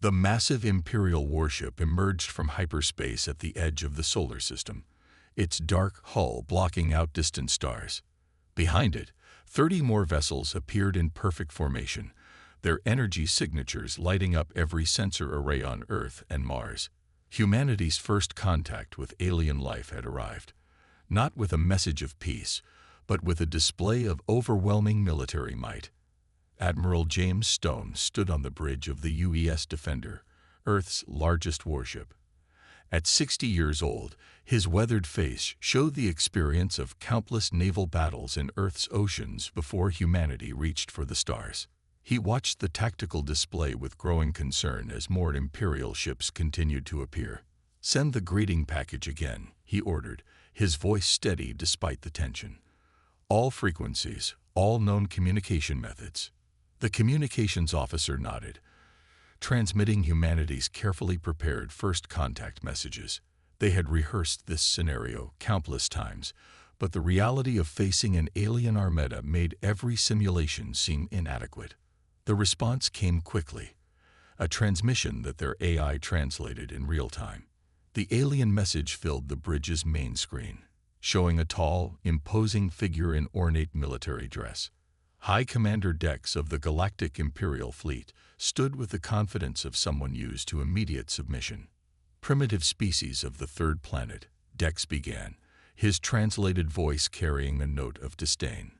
The massive Imperial warship emerged from hyperspace at the edge of the solar system, its dark hull blocking out distant stars. Behind it, 30 more vessels appeared in perfect formation, their energy signatures lighting up every sensor array on Earth and Mars. Humanity's first contact with alien life had arrived, not with a message of peace, but with a display of overwhelming military might. Admiral James Stone stood on the bridge of the UES Defender, Earth's largest warship. At 60 years old, his weathered face showed the experience of countless naval battles in Earth's oceans before humanity reached for the stars. He watched the tactical display with growing concern as more Imperial ships continued to appear. "Send the greeting package again," he ordered, his voice steady despite the tension. "All frequencies, all known communication methods." The communications officer nodded, transmitting humanity's carefully prepared first contact messages. They had rehearsed this scenario countless times, but the reality of facing an alien armada made every simulation seem inadequate. The response came quickly, a transmission that their AI translated in real time. The alien message filled the bridge's main screen, showing a tall, imposing figure in ornate military dress. High Commander Dex of the Galactic Imperial Fleet stood with the confidence of someone used to immediate submission. "Primitive species of the third planet," Dex began, his translated voice carrying a note of disdain.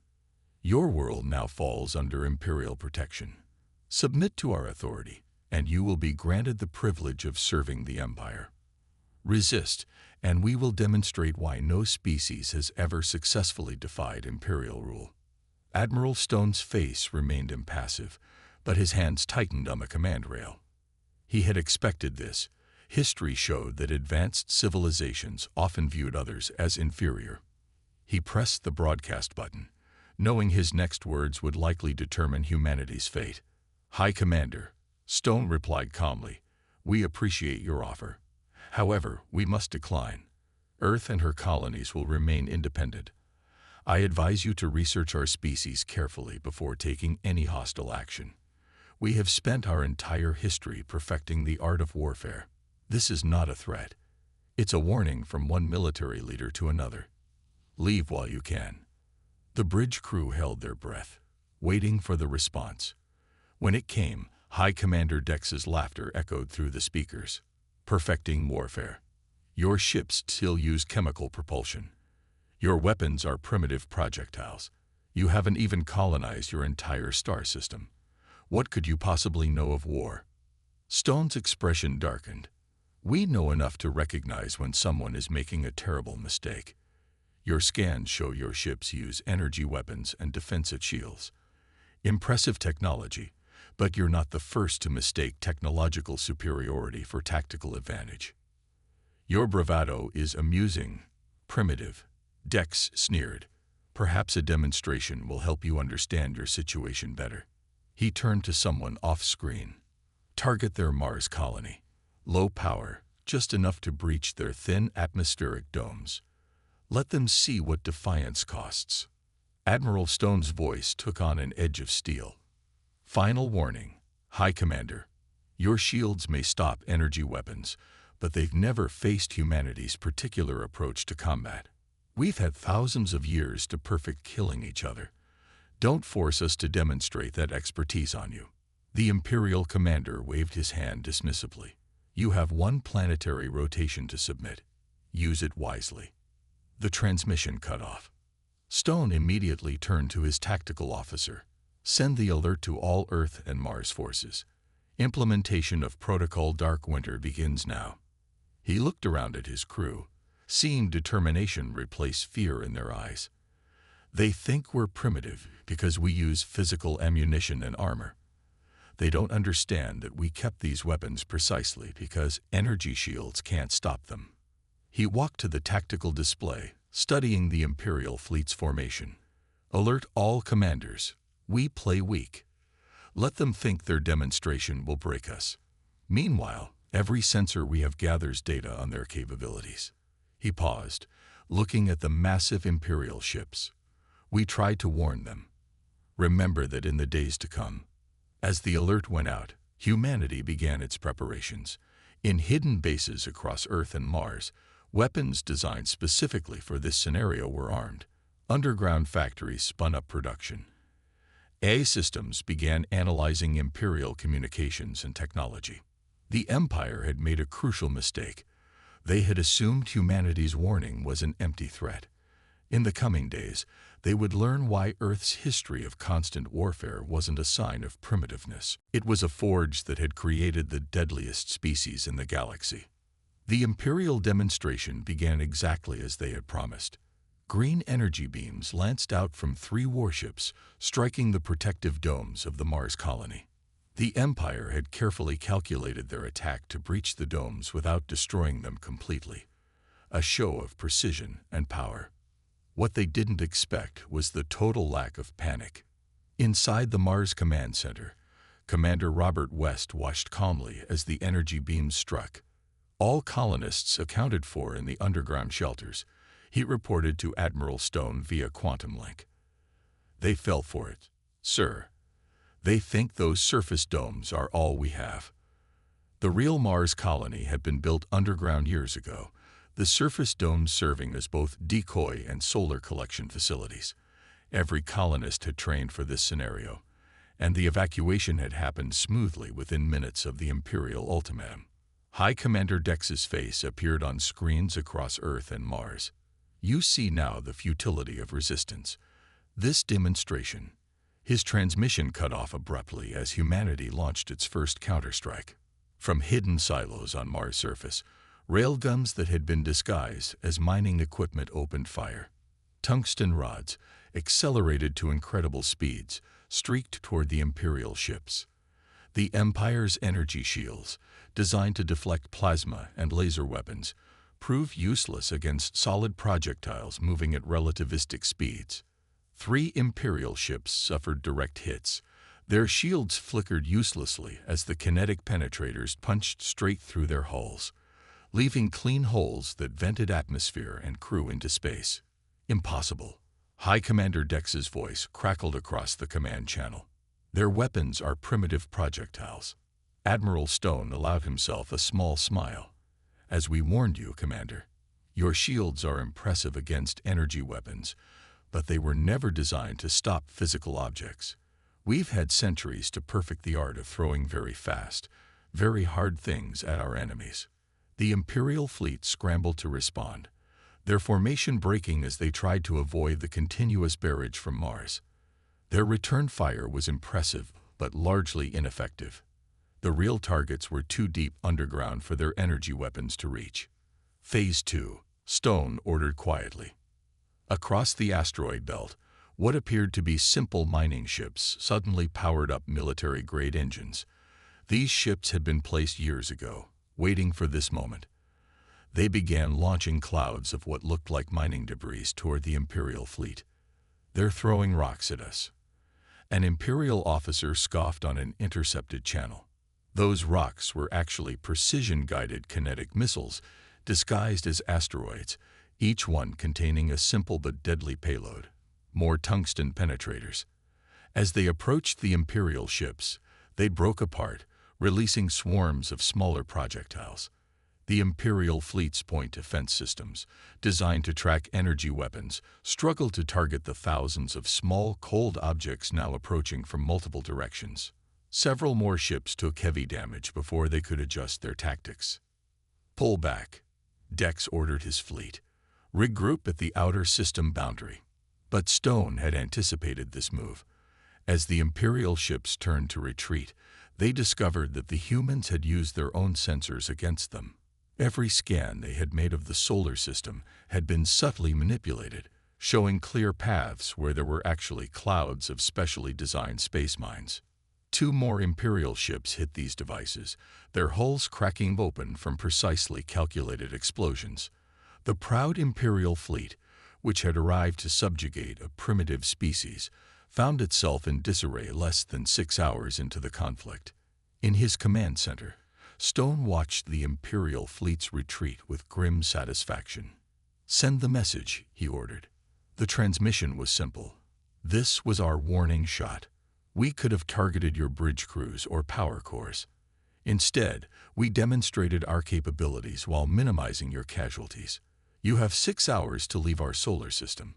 "Your world now falls under Imperial protection. Submit to our authority, and you will be granted the privilege of serving the Empire. Resist, and we will demonstrate why no species has ever successfully defied Imperial rule." Admiral Stone's face remained impassive, but his hands tightened on the command rail. He had expected this. History showed that advanced civilizations often viewed others as inferior. He pressed the broadcast button, knowing his next words would likely determine humanity's fate. "High Commander," Stone replied calmly, "we appreciate your offer. However, we must decline. Earth and her colonies will remain independent. I advise you to research our species carefully before taking any hostile action. We have spent our entire history perfecting the art of warfare. This is not a threat. It's a warning from one military leader to another. Leave while you can." The bridge crew held their breath, waiting for the response. When it came, High Commander Dex's laughter echoed through the speakers. "Perfecting warfare. Your ships still use chemical propulsion. Your weapons are primitive projectiles. You haven't even colonized your entire star system. What could you possibly know of war?" Stone's expression darkened. "We know enough to recognize when someone is making a terrible mistake. Your scans show your ships use energy weapons and defensive shields. Impressive technology, but you're not the first to mistake technological superiority for tactical advantage. Your bravado is amusing, primitive." Dex sneered. "Perhaps a demonstration will help you understand your situation better." He turned to someone off-screen. "Target their Mars colony. Low power, just enough to breach their thin atmospheric domes. Let them see what defiance costs." Admiral Stone's voice took on an edge of steel. "Final warning, High Commander. Your shields may stop energy weapons, but they've never faced humanity's particular approach to combat. We've had thousands of years to perfect killing each other. Don't force us to demonstrate that expertise on you." The Imperial commander waved his hand dismissively. "You have one planetary rotation to submit. Use it wisely." The transmission cut off. Stone immediately turned to his tactical officer. "Send the alert to all Earth and Mars forces. Implementation of Protocol Dark Winter begins now." He looked around at his crew, seeing determination replace fear in their eyes. "They think we're primitive because we use physical ammunition and armor. They don't understand that we kept these weapons precisely because energy shields can't stop them." He walked to the tactical display, studying the Imperial fleet's formation. "Alert all commanders. We play weak. Let them think their demonstration will break us. Meanwhile, every sensor we have gathers data on their capabilities." He paused, looking at the massive Imperial ships. "We tried to warn them. Remember that in the days to come." As the alert went out, Humanity began its preparations. In hidden bases across Earth and Mars, weapons designed specifically for this scenario were armed. Underground factories spun up production. AI systems began analyzing Imperial communications and technology. The Empire had made a crucial mistake. They had assumed humanity's warning was an empty threat. In the coming days, they would learn why Earth's history of constant warfare wasn't a sign of primitiveness. It was a forge that had created the deadliest species in the galaxy. The Imperial demonstration began exactly as they had promised. Green energy beams lanced out from 3 warships, striking the protective domes of the Mars colony. The Empire had carefully calculated their attack to breach the domes without destroying them completely. A show of precision and power. What they didn't expect was the total lack of panic. Inside the Mars Command Center, Commander Robert West watched calmly as the energy beams struck. All colonists accounted for in the underground shelters, he reported to Admiral Stone via quantum link. They fell for it, sir. They think those surface domes are all we have. The real Mars colony had been built underground years ago, the surface domes serving as both decoy and solar collection facilities. Every colonist had trained for this scenario, and the evacuation had happened smoothly within minutes of the Imperial ultimatum. High Commander Dex's face appeared on screens across Earth and Mars. You see now the futility of resistance. This demonstration. His transmission cut off abruptly as humanity launched its first counterstrike. From hidden silos on Mars' surface, railguns that had been disguised as mining equipment opened fire. Tungsten rods, accelerated to incredible speeds, streaked toward the Imperial ships. The Empire's energy shields, designed to deflect plasma and laser weapons, proved useless against solid projectiles moving at relativistic speeds. 3 Imperial ships suffered direct hits. Their shields flickered uselessly as the kinetic penetrators punched straight through their hulls, leaving clean holes that vented atmosphere and crew into space. Impossible. High Commander Dex's voice crackled across the command channel. Their weapons are primitive projectiles. Admiral Stone allowed himself a small smile. As we warned you, Commander, your shields are impressive against energy weapons, but they were never designed to stop physical objects. We've had centuries to perfect the art of throwing very fast, very hard things at our enemies. The Imperial fleet scrambled to respond, their formation breaking as they tried to avoid the continuous barrage from Mars. Their return fire was impressive, but largely ineffective. The real targets were too deep underground for their energy weapons to reach. Phase 2, Stone ordered quietly. Across the asteroid belt, what appeared to be simple mining ships suddenly powered up military-grade engines. These ships had been placed years ago, waiting for this moment. They began launching clouds of what looked like mining debris toward the Imperial fleet. They're throwing rocks at us. An Imperial officer scoffed on an intercepted channel. Those rocks were actually precision-guided kinetic missiles disguised as asteroids, each one containing a simple but deadly payload. More tungsten penetrators. As they approached the Imperial ships, they broke apart, releasing swarms of smaller projectiles. The Imperial fleet's point defense systems, designed to track energy weapons, struggled to target the thousands of small, cold objects now approaching from multiple directions. Several more ships took heavy damage before they could adjust their tactics. Pull back. Dex ordered his fleet. Regroup at the outer system boundary. But Stone had anticipated this move. As the Imperial ships turned to retreat, they discovered that the humans had used their own sensors against them. Every scan they had made of the solar system had been subtly manipulated, showing clear paths where there were actually clouds of specially designed space mines. 2 more Imperial ships hit these devices, their hulls cracking open from precisely calculated explosions. The proud Imperial fleet, which had arrived to subjugate a primitive species, found itself in disarray less than 6 hours into the conflict. In his command center, Stone watched the Imperial fleet's retreat with grim satisfaction. "Send the message," he ordered. The transmission was simple. "This was our warning shot. We could have targeted your bridge crews or power cores. Instead, we demonstrated our capabilities while minimizing your casualties. You have 6 hours to leave our solar system.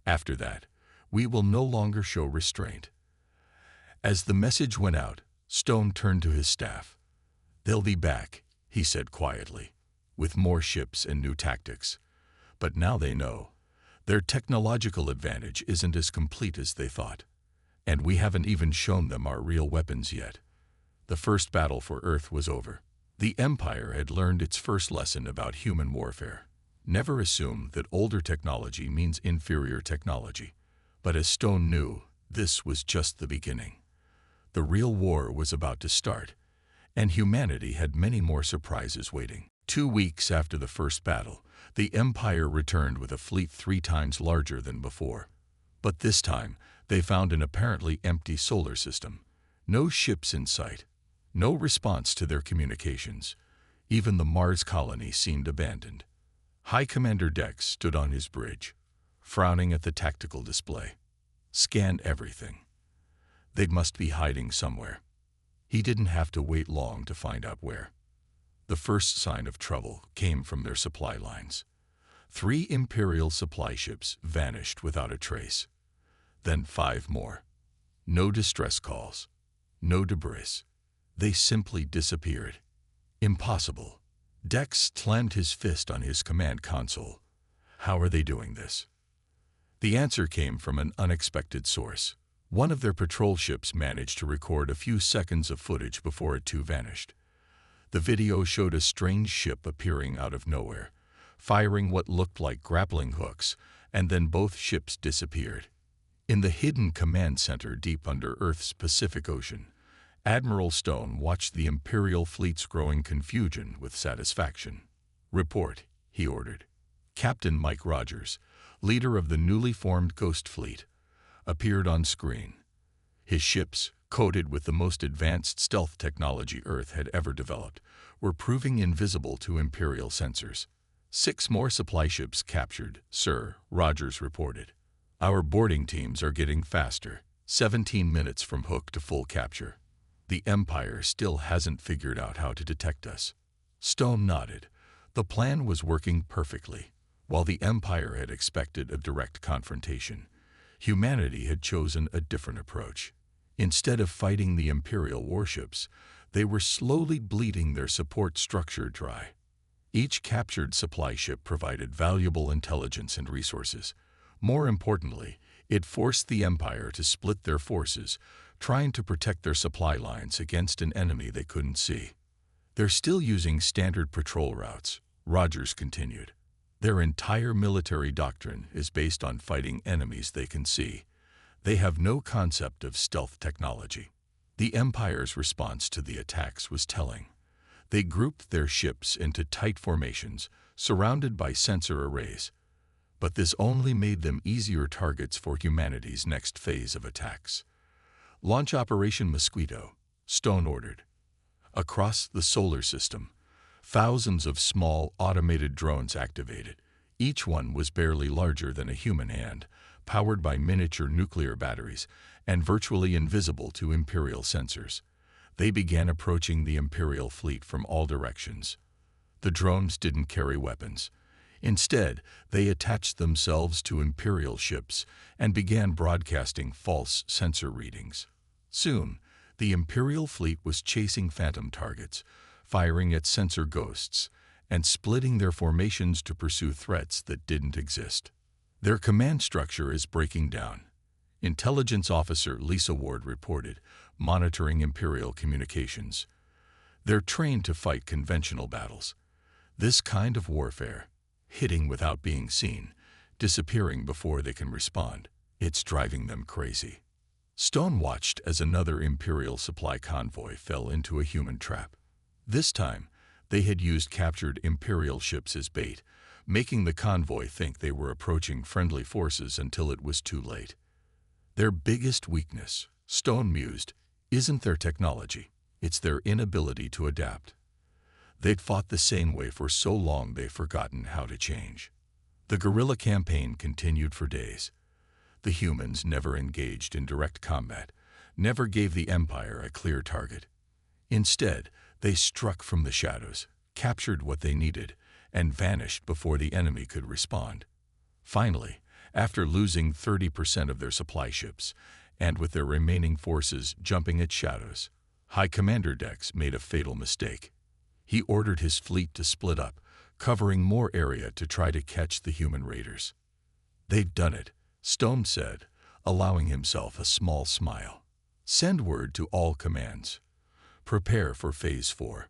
After that, we will no longer show restraint." As the message went out, Stone turned to his staff. "They'll be back," he said quietly, "with more ships and new tactics. But now they know. Their technological advantage isn't as complete as they thought. And we haven't even shown them our real weapons yet." The first battle for Earth was over. The Empire had learned its first lesson about human warfare. Never assume that older technology means inferior technology. But as Stone knew, this was just the beginning. The real war was about to start, and humanity had many more surprises waiting. 2 weeks after the first battle, the Empire returned with a fleet 3 times larger than before. But this time, they found an apparently empty solar system. No ships in sight. No response to their communications. Even the Mars colony seemed abandoned. High Commander Dex stood on his bridge, frowning at the tactical display. "Scan everything. They must be hiding somewhere." He didn't have to wait long to find out where. The first sign of trouble came from their supply lines. 3 Imperial supply ships vanished without a trace. Then 5 more. No distress calls. No debris. They simply disappeared. Impossible. Dex slammed his fist on his command console. How are they doing this? The answer came from an unexpected source. One of their patrol ships managed to record a few seconds of footage before it too vanished. The video showed a strange ship appearing out of nowhere, firing what looked like grappling hooks, and then both ships disappeared. In the hidden command center deep under Earth's Pacific Ocean, Admiral Stone watched the Imperial fleet's growing confusion with satisfaction. "Report," he ordered. Captain Mike Rogers, leader of the newly formed Ghost Fleet, appeared on screen. His ships, coated with the most advanced stealth technology Earth had ever developed, were proving invisible to Imperial sensors. 6 more supply ships captured, sir, Rogers reported. Our boarding teams are getting faster, 17 minutes from hook to full capture. The Empire still hasn't figured out how to detect us." Stone nodded. The plan was working perfectly. While the Empire had expected a direct confrontation, humanity had chosen a different approach. Instead of fighting the Imperial warships, they were slowly bleeding their support structure dry. Each captured supply ship provided valuable intelligence and resources. More importantly, it forced the Empire to split their forces, trying to protect their supply lines against an enemy they couldn't see. "They're still using standard patrol routes," Rogers continued. "Their entire military doctrine is based on fighting enemies they can see. They have no concept of stealth technology." The Empire's response to the attacks was telling. They grouped their ships into tight formations, surrounded by sensor arrays. But this only made them easier targets for humanity's next phase of attacks. "Launch Operation Mosquito," Stone ordered. Across the solar system, thousands of small, automated drones activated. Each one was barely larger than a human hand, powered by miniature nuclear batteries, and virtually invisible to Imperial sensors. They began approaching the Imperial fleet from all directions. The drones didn't carry weapons. Instead, they attached themselves to Imperial ships and began broadcasting false sensor readings. Soon, the Imperial fleet was chasing phantom targets, firing at sensor ghosts, and splitting their formations to pursue threats that didn't exist. "Their command structure is breaking down," Intelligence Officer Lisa Ward reported, monitoring Imperial communications. "They're trained to fight conventional battles. This kind of warfare, hitting without being seen, disappearing before they can respond, it's driving them crazy." Stone watched as another Imperial supply convoy fell into a human trap. This time, they had used captured Imperial ships as bait, making the convoy think they were approaching friendly forces until it was too late. "Their biggest weakness," Stone mused, "isn't their technology, it's their inability to adapt. They'd fought the same way for so long they've forgotten how to change." The guerrilla campaign continued for days. The humans never engaged in direct combat, never gave the Empire a clear target. Instead, they struck from the shadows, captured what they needed, and vanished before the enemy could respond. Finally, after losing 30% of their supply ships, and with their remaining forces jumping at shadows, High Commander Dex made a fatal mistake. He ordered his fleet to split up, covering more area to try to catch the human raiders. "They've done it," Stone said, allowing himself a small smile. "Send word to all commands. Prepare for Phase 4.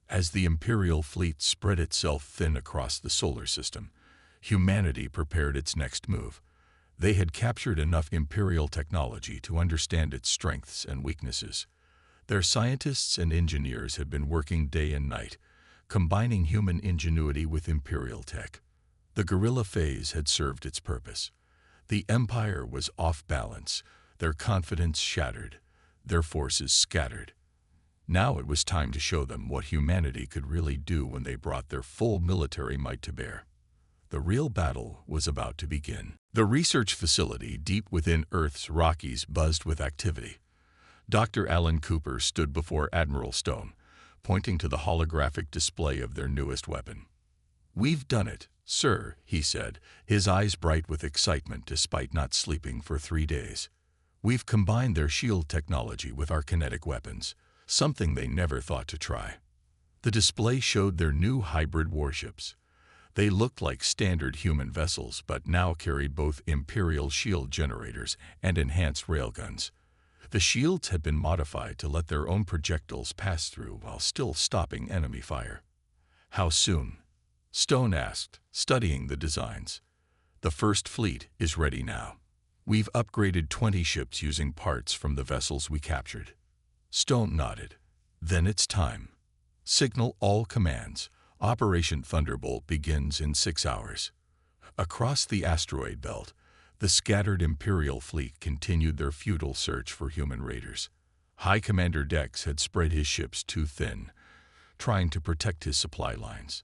As the Imperial fleet spread itself thin across the solar system, humanity prepared its next move. They had captured enough Imperial technology to understand its strengths and weaknesses. Their scientists and engineers had been working day and night, combining human ingenuity with Imperial tech. The guerrilla phase had served its purpose. The Empire was off balance, their confidence shattered, their forces scattered. Now it was time to show them what humanity could really do when they brought their full military might to bear. The real battle was about to begin. The research facility deep within Earth's Rockies buzzed with activity. Dr. Alan Cooper stood before Admiral Stone, pointing to the holographic display of their newest weapon. "We've done it, sir," he said, his eyes bright with excitement despite not sleeping for 3 days. "We've combined their shield technology with our kinetic weapons, something they never thought to try." The display showed their new hybrid warships. They looked like standard human vessels, but now carried both Imperial shield generators and enhanced railguns. The shields had been modified to let their own projectiles pass through while still stopping enemy fire. "How soon?" Stone asked, studying the designs. "The first fleet is ready now. We've upgraded 20 ships using parts from the vessels we captured." Stone nodded. "Then it's time. Signal all commands. Operation Thunderbolt begins in 6 hours." Across the asteroid belt, the scattered Imperial fleet continued their futile search for human raiders. High Commander Dex had spread his ships too thin, trying to protect his supply lines.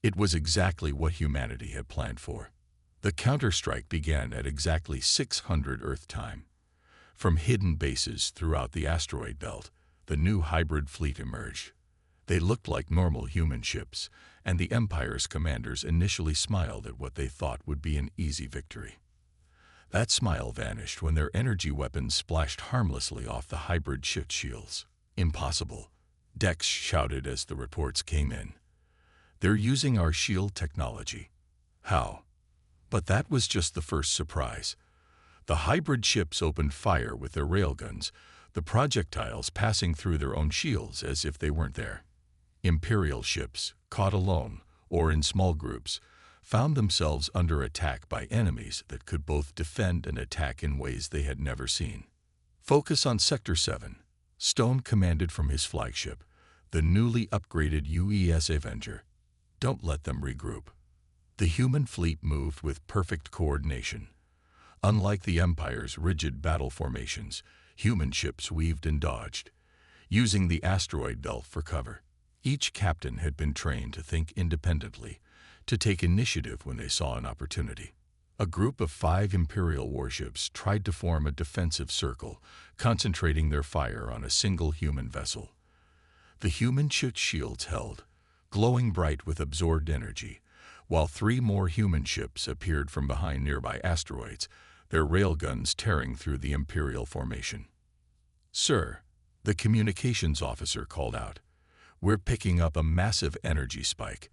It was exactly what humanity had planned for. The counterstrike began at exactly 600 Earth time. From hidden bases throughout the asteroid belt, the new hybrid fleet emerged. They looked like normal human ships, and the Empire's commanders initially smiled at what they thought would be an easy victory. That smile vanished when their energy weapons splashed harmlessly off the hybrid ship shields. "Impossible," Dex shouted as the reports came in. "They're using our shield technology." "How?" But that was just the first surprise. The hybrid ships opened fire with their railguns, the projectiles passing through their own shields as if they weren't there. Imperial ships, caught alone or in small groups, found themselves under attack by enemies that could both defend and attack in ways they had never seen. "Focus on Sector 7, Stone commanded from his flagship, the newly upgraded UES Avenger. "Don't let them regroup." The human fleet moved with perfect coordination. Unlike the Empire's rigid battle formations, human ships weaved and dodged, using the asteroid belt for cover. Each captain had been trained to think independently, to take initiative when they saw an opportunity. A group of 5 Imperial warships tried to form a defensive circle, concentrating their fire on a single human vessel. The human ship shields held, glowing bright with absorbed energy, while 3 more human ships appeared from behind nearby asteroids, their railguns tearing through the Imperial formation. "Sir," the communications officer called out, "we're picking up a massive energy spike.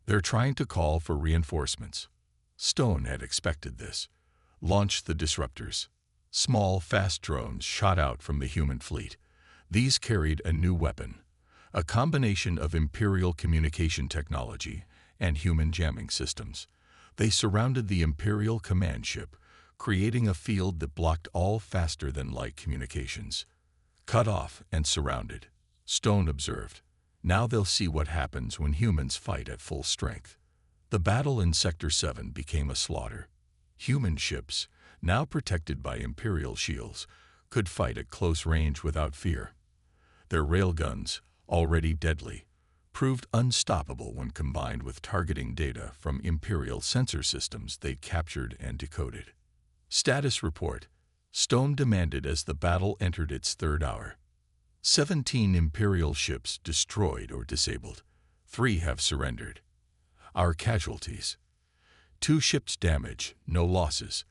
They're trying to call for reinforcements." Stone had expected this. "Launch the disruptors." Small, fast drones shot out from the human fleet. These carried a new weapon, a combination of Imperial communication technology and human jamming systems. They surrounded the Imperial command ship, creating a field that blocked all faster-than-light communications. "Cut off and surrounded," Stone observed. "Now they'll see what happens when humans fight at full strength." The battle in Sector 7 became a slaughter. Human ships, now protected by Imperial shields, could fight at close range without fear. Their railguns, already deadly, proved unstoppable when combined with targeting data from Imperial sensor systems they'd captured and decoded. "Status report," Stone demanded as the battle entered its third hour. 17 Imperial ships destroyed or disabled. 3 have surrendered. Our casualties. 2 ships damaged, no losses.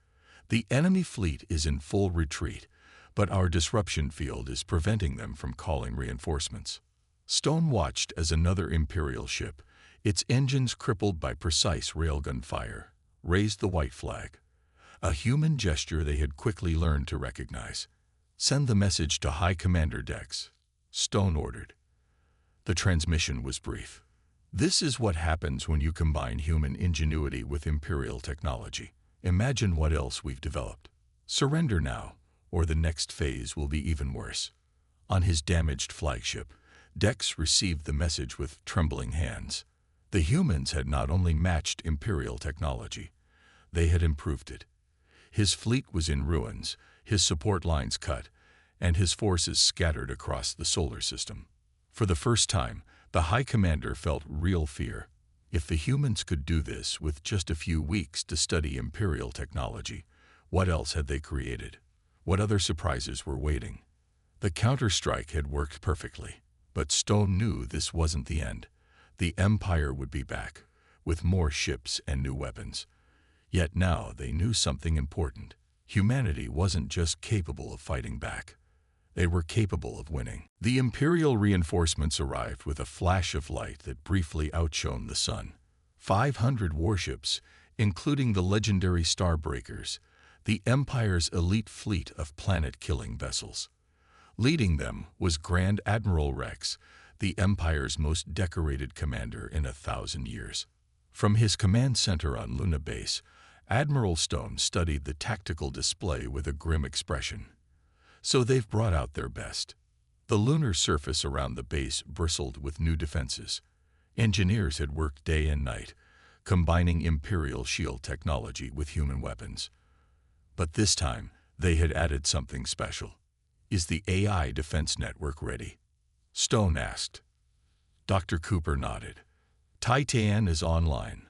The enemy fleet is in full retreat, but our disruption field is preventing them from calling reinforcements. Stone watched as another Imperial ship, its engines crippled by precise railgun fire, raised the white flag. A human gesture they had quickly learned to recognize. "Send the message to High Commander Dex," Stone ordered. The transmission was brief. "This is what happens when you combine human ingenuity with Imperial technology. Imagine what else we've developed. Surrender now, or the next phase will be even worse." On his damaged flagship, Dex received the message with trembling hands. The humans had not only matched Imperial technology, they had improved it. His fleet was in ruins, his support lines cut, and his forces scattered across the solar system. For the first time, the High Commander felt real fear. If the humans could do this with just a few weeks to study Imperial technology, what else had they created? What other surprises were waiting? The counterstrike had worked perfectly, but Stone knew this wasn't the end. The Empire would be back, with more ships and new weapons. Yet now they knew something important. Humanity wasn't just capable of fighting back. They were capable of winning. The Imperial reinforcements arrived with a flash of light that briefly outshone the sun. 500 warships, including the legendary Starbreakers, the Empire's elite fleet of planet-killing vessels. Leading them was Grand Admiral Rex, the Empire's most decorated commander in 1,000 years. From his command center on Luna Base, Admiral Stone studied the tactical display with a grim expression. So they've brought out their best. The lunar surface around the base bristled with new defenses. Engineers had worked day and night, combining Imperial shield technology with human weapons. But this time, they had added something special. "Is the AI defense network ready?" Stone asked. Dr. Cooper nodded. "Titan is online.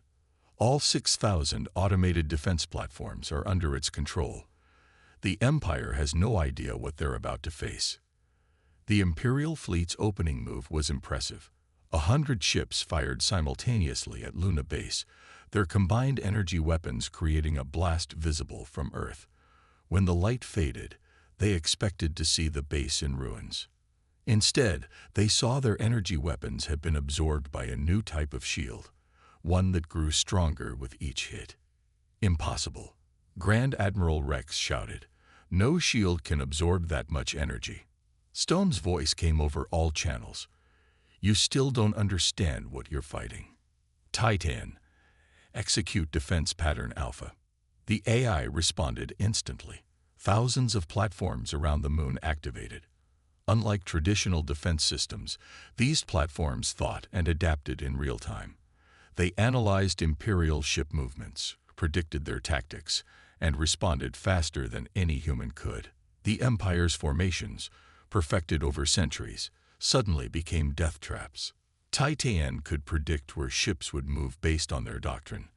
All 6,000 automated defense platforms are under its control. The Empire has no idea what they're about to face." The Imperial fleet's opening move was impressive. 100 ships fired simultaneously at Luna Base, their combined energy weapons creating a blast visible from Earth. When the light faded, they expected to see the base in ruins. Instead, they saw their energy weapons had been absorbed by a new type of shield, one that grew stronger with each hit. "Impossible," Grand Admiral Rex shouted. "No shield can absorb that much energy." Stone's voice came over all channels. "You still don't understand what you're fighting. Titan, execute defense pattern Alpha." The AI responded instantly. Thousands of platforms around the moon activated. Unlike traditional defense systems, these platforms thought and adapted in real time. They analyzed Imperial ship movements, predicted their tactics, and responded faster than any human could. The Empire's formations, perfected over centuries, suddenly became death traps. Titan could predict where ships would move based on their doctrine,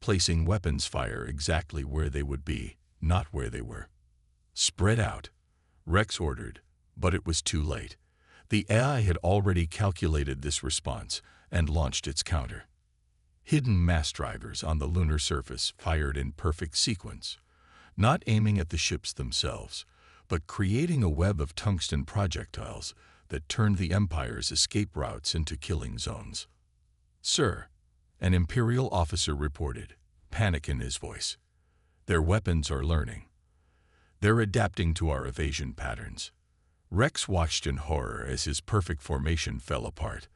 placing weapons fire exactly where they would be, not where they were. "Spread out," Rex ordered, but it was too late. The AI had already calculated this response and launched its counter. Hidden mass drivers on the lunar surface fired in perfect sequence, not aiming at the ships themselves, but creating a web of tungsten projectiles that turned the Empire's escape routes into killing zones. "Sir," an Imperial officer reported, panic in his voice. "Their weapons are learning. They're adapting to our evasion patterns." Rex watched in horror as his perfect formation fell apart.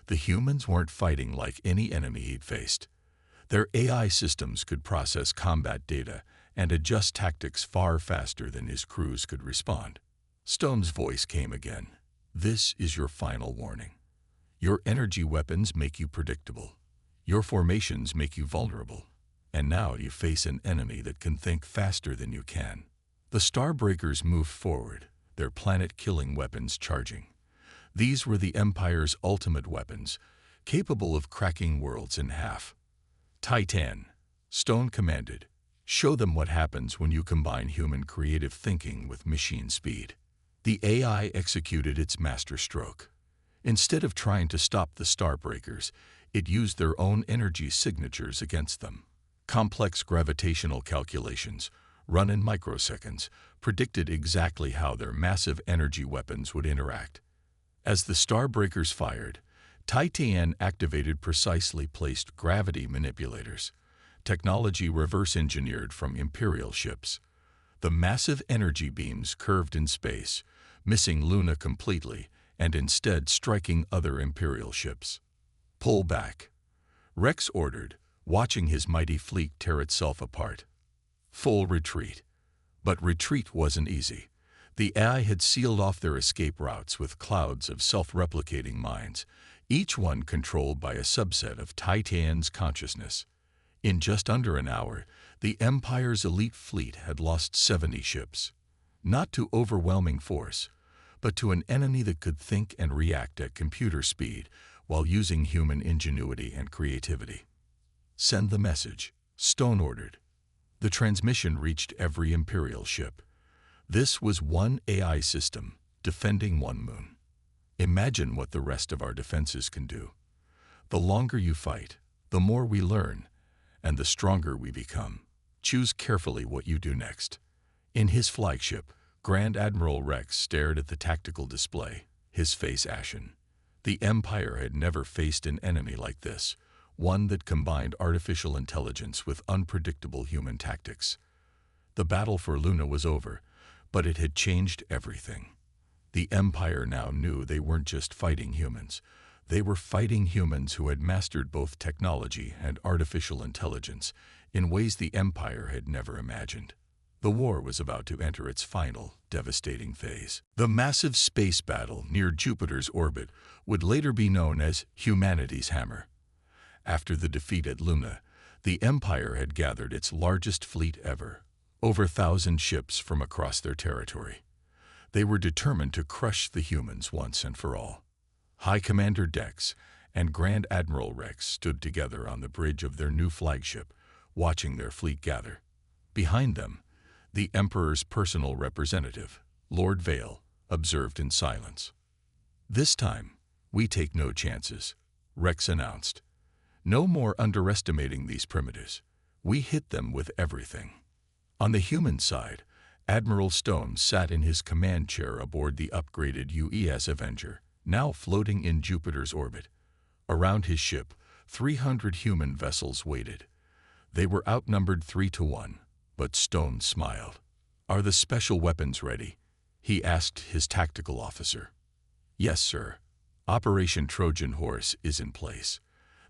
The humans weren't fighting like any enemy he'd faced. Their AI systems could process combat data and adjust tactics far faster than his crews could respond. Stone's voice came again. "This is your final warning. Your energy weapons make you predictable. Your formations make you vulnerable. And now you face an enemy that can think faster than you can." The Starbreakers moved forward, their planet-killing weapons charging. These were the Empire's ultimate weapons, capable of cracking worlds in half. "Titan," Stone commanded, Show them what happens when you combine human creative thinking with machine speed. The AI executed its masterstroke. Instead of trying to stop the Starbreakers, it used their own energy signatures against them. Complex gravitational calculations, run in microseconds, predicted exactly how their massive energy weapons would interact. As the Starbreakers fired, Titan activated precisely placed gravity manipulators, technology reverse-engineered from Imperial ships. The massive energy beams curved in space, missing Luna completely and instead striking other Imperial ships. Pull back, Rex ordered, watching his mighty fleet tear itself apart. Full retreat. But retreat wasn't easy. The AI had sealed off their escape routes with clouds of self-replicating minds, each one controlled by a subset of Titan's consciousness. In just under an hour, the Empire's elite fleet had lost 70 ships. Not to overwhelming force, but to an enemy that could think and react at computer speed while using human ingenuity and creativity. Send the message, Stone ordered. The transmission reached every Imperial ship. This was one AI system, defending one moon. Imagine what the rest of our defenses can do. The longer you fight, the more we learn, and the stronger we become. Choose carefully what you do next. In his flagship, Grand Admiral Rex stared at the tactical display, his face ashen. The Empire had never faced an enemy like this, one that combined artificial intelligence with unpredictable human tactics. The battle for Luna was over, but it had changed everything. The Empire now knew they weren't just fighting humans. They were fighting humans who had mastered both technology and artificial intelligence in ways the Empire had never imagined. The war was about to enter its final, devastating phase. The massive space battle near Jupiter's orbit would later be known as humanity's hammer. After the defeat at Luna, the Empire had gathered its largest fleet ever, over 1,000 ships from across their territory. They were determined to crush the humans once and for all. High Commander Dex and Grand Admiral Rex stood together on the bridge of their new flagship, watching their fleet gather. Behind them, the Emperor's personal representative, Lord Vale, observed in silence. "This time, we take no chances," Rex announced. "No more underestimating these primitives. We hit them with everything." On the human side, Admiral Stone sat in his command chair aboard the upgraded UES Avenger, now floating in Jupiter's orbit. Around his ship, 300 human vessels waited. They were outnumbered 3-1, but Stone smiled. "Are the special weapons ready?" he asked his tactical officer. "Yes, sir. Operation Trojan Horse is in place.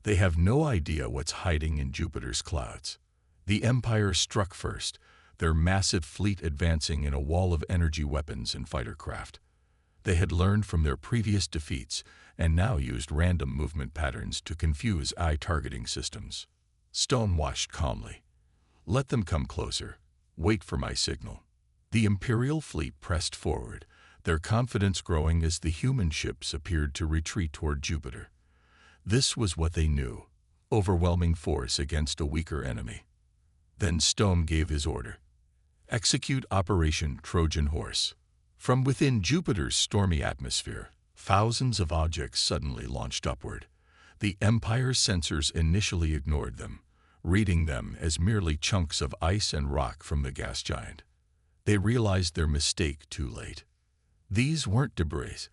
They have no idea what's hiding in Jupiter's clouds." The Empire struck first, their massive fleet advancing in a wall of energy weapons and fighter craft. They had learned from their previous defeats and now used random movement patterns to confuse eye-targeting systems. Stone watched calmly. "Let them come closer. Wait for my signal." The Imperial fleet pressed forward, their confidence growing as the human ships appeared to retreat toward Jupiter. This was what they knew, overwhelming force against a weaker enemy. Then Stone gave his order. "Execute Operation Trojan Horse." From within Jupiter's stormy atmosphere, thousands of objects suddenly launched upward. The Empire's sensors initially ignored them, reading them as merely chunks of ice and rock from the gas giant. They realized their mistake too late. These weren't debris.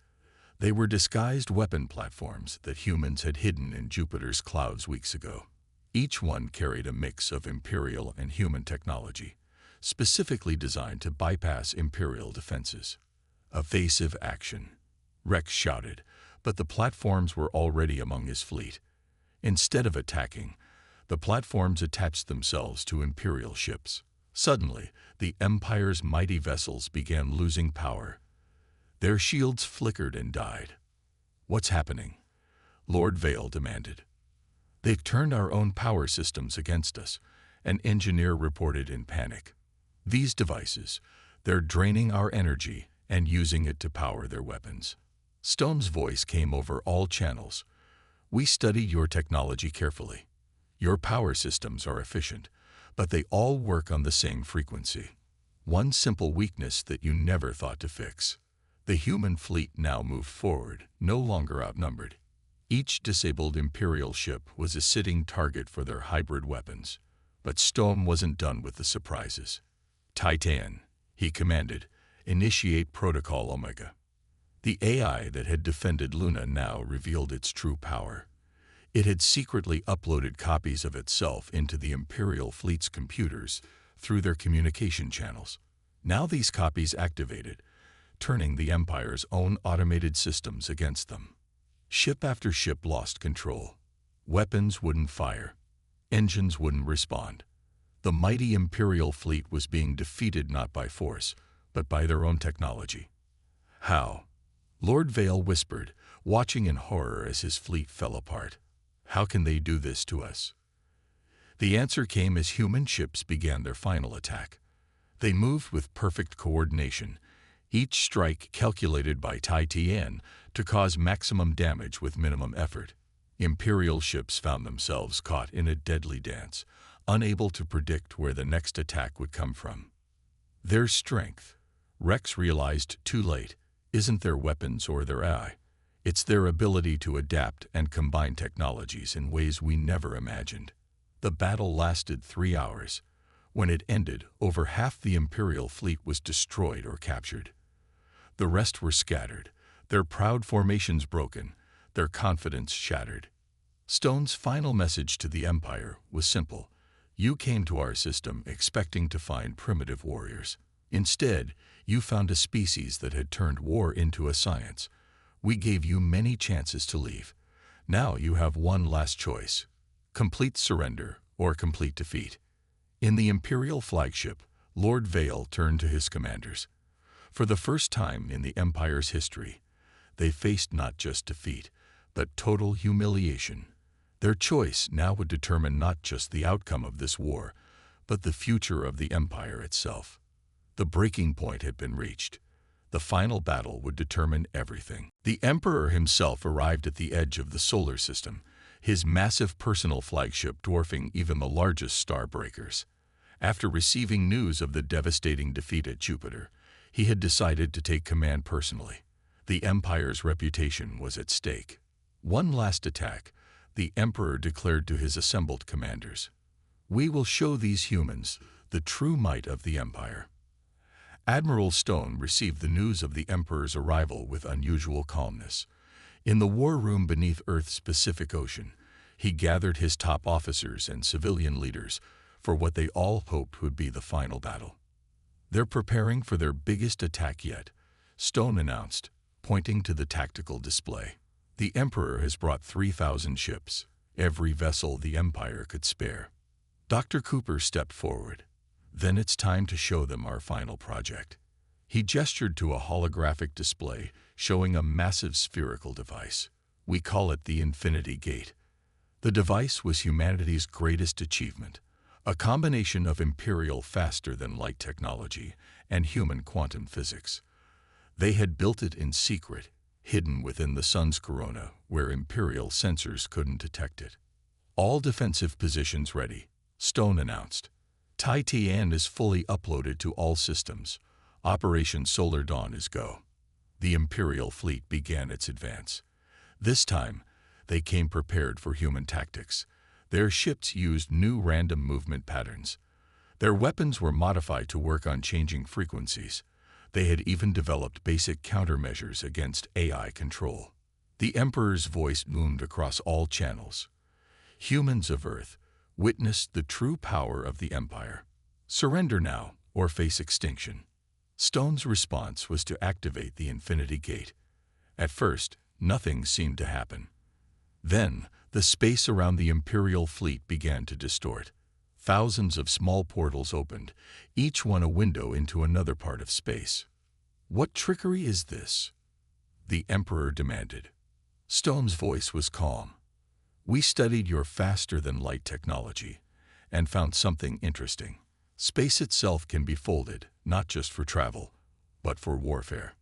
They were disguised weapon platforms that humans had hidden in Jupiter's clouds weeks ago. Each one carried a mix of Imperial and human technology, specifically designed to bypass Imperial defenses. "Evasive action," Rex shouted, but the platforms were already among his fleet. Instead of attacking, the platforms attached themselves to Imperial ships. Suddenly, the Empire's mighty vessels began losing power. Their shields flickered and died. "What's happening?" Lord Vale demanded. "They've turned our own power systems against us," an engineer reported in panic. "These devices, they're draining our energy and using it to power their weapons." Stone's voice came over all channels. "We studied your technology carefully. Your power systems are efficient, but they all work on the same frequency. One simple weakness that you never thought to fix. The human fleet now moved forward, no longer outnumbered. Each disabled Imperial ship was a sitting target for their hybrid weapons. But Stone wasn't done with the surprises. "Titan," he commanded, "initiate Protocol Omega." The AI that had defended Luna now revealed its true power. It had secretly uploaded copies of itself into the Imperial fleet's computers through their communication channels. Now these copies activated, turning the Empire's own automated systems against them. Ship after ship lost control. Weapons wouldn't fire. Engines wouldn't respond. The mighty Imperial fleet was being defeated not by force, but by their own technology. How? Lord Vale whispered, watching in horror as his fleet fell apart. How can they do this to us? The answer came as human ships began their final attack. They moved with perfect coordination, each strike calculated by Titan to cause maximum damage with minimum effort. Imperial ships found themselves caught in a deadly dance, unable to predict where the next attack would come from. Their strength, Rex realized too late, isn't their weapons or their AI. It's their ability to adapt and combine technologies in ways we never imagined. The battle lasted 3 hours. When it ended, over half the Imperial fleet was destroyed or captured. The rest were scattered, their proud formations broken, their confidence shattered. Stone's final message to the Empire was simple. You came to our system expecting to find primitive warriors. Instead, you found a species that had turned war into a science. We gave you many chances to leave. Now you have one last choice: complete surrender or complete defeat. In the Imperial flagship, Lord Vale turned to his commanders. For the first time in the Empire's history, they faced not just defeat, but total humiliation. Their choice now would determine not just the outcome of this war, but the future of the Empire itself. The breaking point had been reached. The final battle would determine everything. The Emperor himself arrived at the edge of the solar system, his massive personal flagship dwarfing even the largest star breakers. After receiving news of the devastating defeat at Jupiter, he had decided to take command personally. The Empire's reputation was at stake. One last attack, the Emperor declared to his assembled commanders. We will show these humans the true might of the Empire. Admiral Stone received the news of the Emperor's arrival with unusual calmness. In the war room beneath Earth's Pacific Ocean, he gathered his top officers and civilian leaders for what they all hoped would be the final battle. They're preparing for their biggest attack yet, Stone announced, pointing to the tactical display. The Emperor has brought 3,000 ships, every vessel the Empire could spare. Dr. Cooper stepped forward. Then it's time to show them our final project. He gestured to a holographic display showing a massive spherical device. We call it the Infinity Gate. The device was humanity's greatest achievement, a combination of Imperial faster-than-light technology and human quantum physics. They had built it in secret, hidden within the sun's corona, where Imperial sensors couldn't detect it. All defensive positions ready, Stone announced. Titan is fully uploaded to all systems. Operation Solar Dawn is go. The Imperial fleet began its advance. This time, they came prepared for human tactics. Their ships used new random movement patterns. Their weapons were modified to work on changing frequencies. They had even developed basic countermeasures against AI control. The Emperor's voice boomed across all channels. Humans of Earth, witness the true power of the Empire. Surrender now, or face extinction. Stone's response was to activate the Infinity Gate. At first, nothing seemed to happen. Then, the space around the Imperial fleet began to distort. Thousands of small portals opened, each one a window into another part of space. What trickery is this? The Emperor demanded. Stone's voice was calm. We studied your faster-than-light technology and found something interesting. Space itself can be folded, not just for travel, but for warfare.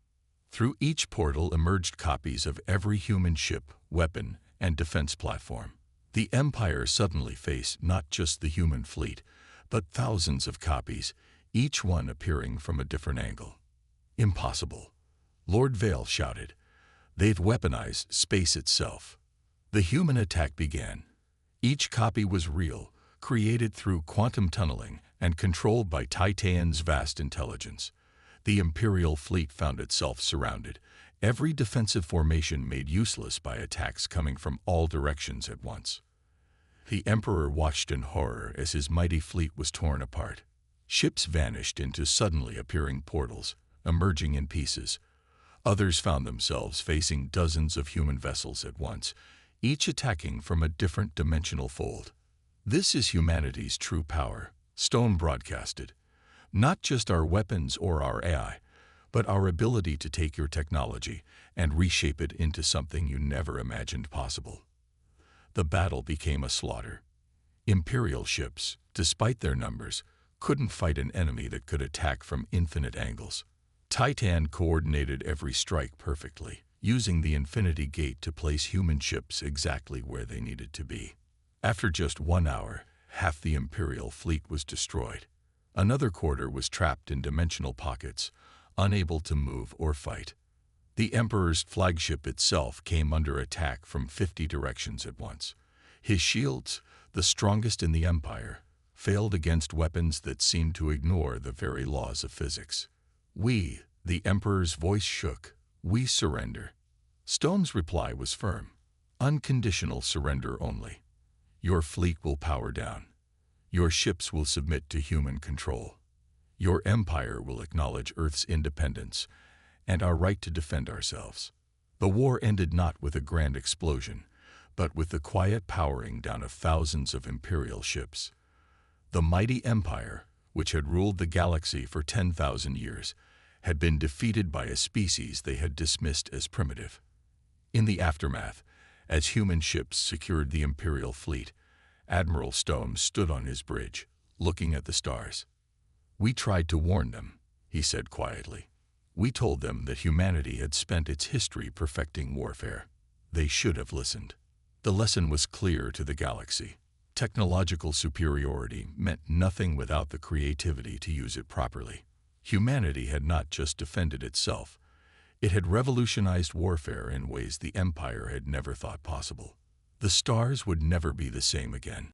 Through each portal emerged copies of every human ship, weapon, and defense platform. The Empire suddenly faced not just the human fleet, but thousands of copies, each one appearing from a different angle. Impossible, Lord Vale shouted. They've weaponized space itself. The human attack began. Each copy was real, created through quantum tunneling and controlled by Titan's vast intelligence. The Imperial fleet found itself surrounded, every defensive formation made useless by attacks coming from all directions at once. The Emperor watched in horror as his mighty fleet was torn apart. Ships vanished into suddenly appearing portals, emerging in pieces. Others found themselves facing dozens of human vessels at once, each attacking from a different dimensional fold. This is humanity's true power, Stone broadcasted. Not just our weapons or our AI, but our ability to take your technology and reshape it into something you never imagined possible. The battle became a slaughter. Imperial ships, despite their numbers, couldn't fight an enemy that could attack from infinite angles. Titan coordinated every strike perfectly, using the Infinity Gate to place human ships exactly where they needed to be. After just 1 hour, half the Imperial fleet was destroyed. Another quarter was trapped in dimensional pockets, unable to move or fight. The Emperor's flagship itself came under attack from 50 directions at once. His shields, the strongest in the Empire, failed against weapons that seemed to ignore the very laws of physics. "We," the Emperor's voice shook, "we surrender." Stone's reply was firm. "Unconditional surrender only. Your fleet will power down. Your ships will submit to human control. Your empire will acknowledge Earth's independence and our right to defend ourselves." The war ended not with a grand explosion, but with the quiet powering down of thousands of Imperial ships. The mighty empire, which had ruled the galaxy for 10,000 years, had been defeated by a species they had dismissed as primitive. In the aftermath, as human ships secured the Imperial fleet, Admiral Stone stood on his bridge, looking at the stars. "We tried to warn them," he said quietly. "We told them that humanity had spent its history perfecting warfare. They should have listened." The lesson was clear to the galaxy. Technological superiority meant nothing without the creativity to use it properly. Humanity had not just defended itself, it had revolutionized warfare in ways the Empire had never thought possible. The stars would never be the same again.